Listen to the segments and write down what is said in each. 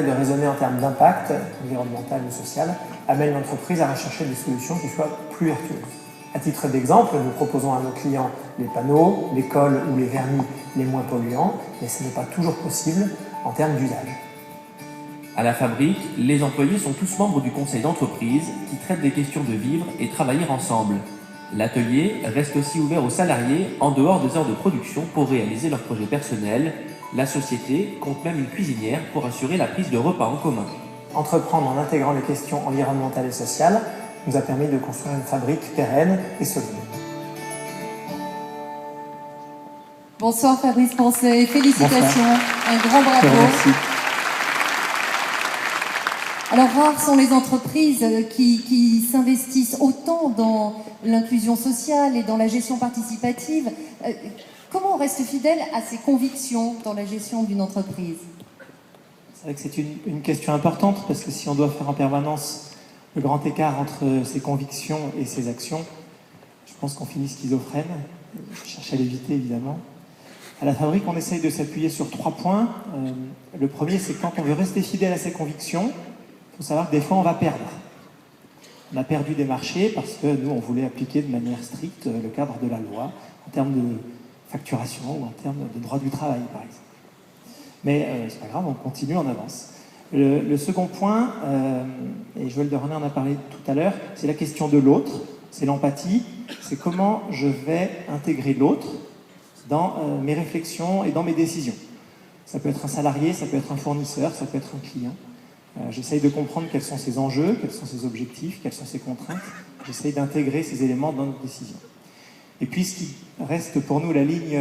de raisonner en termes d'impact environnemental ou social amène l'entreprise à rechercher des solutions qui soient plus vertueuses. À titre d'exemple, nous proposons à nos clients les panneaux, les cols ou les vernis les moins polluants, mais ce n'est pas toujours possible en termes d'usage. À la fabrique, les employés sont tous membres du conseil d'entreprise qui traite des questions de vivre et travailler ensemble. L'atelier reste aussi ouvert aux salariés en dehors des heures de production pour réaliser leurs projets personnels. La société compte même une cuisinière pour assurer la prise de repas en commun. Entreprendre en intégrant les questions environnementales et sociales nous a permis de construire une fabrique pérenne et solide. Bonsoir Fabrice Poncet, félicitations, Bonsoir. Un grand bravo. Merci. Alors rares sont les entreprises qui s'investissent autant dans l'inclusion sociale et dans la gestion participative. Comment on reste fidèle à ses convictions dans la gestion d'une entreprise? C'est vrai que c'est une question importante parce que si on doit faire en permanence le grand écart entre ses convictions et ses actions, je pense qu'on finit schizophrène. Je cherche à l'éviter évidemment. À la fabrique, on essaye de s'appuyer sur 3 points. Le premier, c'est quand on veut rester fidèle à ses convictions, il faut savoir que des fois on va perdre. On a perdu des marchés parce que nous, on voulait appliquer de manière stricte le cadre de la loi en termes de facturation ou en termes de droit du travail, par exemple. Mais c'est pas grave, on continue, on avance. Le second point, et Joël de René en a parlé tout à l'heure, c'est la question de l'autre, c'est l'empathie, c'est comment je vais intégrer l'autre dans mes réflexions et dans mes décisions. Ça peut être un salarié, ça peut être un fournisseur, ça peut être un client. J'essaye de comprendre quels sont ses enjeux, quels sont ses objectifs, quelles sont ses contraintes. J'essaye d'intégrer ces éléments dans notre décision. Et puis, ce qui reste pour nous la ligne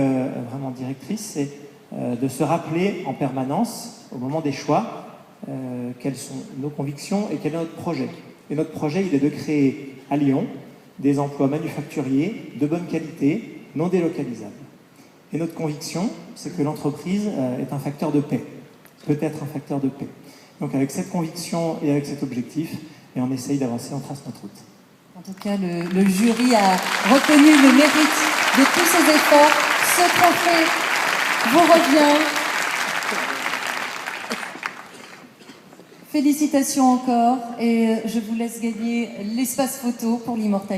vraiment directrice, c'est de se rappeler en permanence, au moment des choix, quelles sont nos convictions et quel est notre projet. Et notre projet, il est de créer à Lyon des emplois manufacturiers de bonne qualité, non délocalisables. Et notre conviction, c'est que l'entreprise est un facteur de paix, peut être un facteur de paix. Donc avec cette conviction et avec cet objectif, et on essaye d'avancer, on trace notre route. En tout cas, le jury a reconnu le mérite de tous ces efforts. Ce trophée vous revient. Félicitations encore et je vous laisse gagner l'espace photo pour l'immortalité.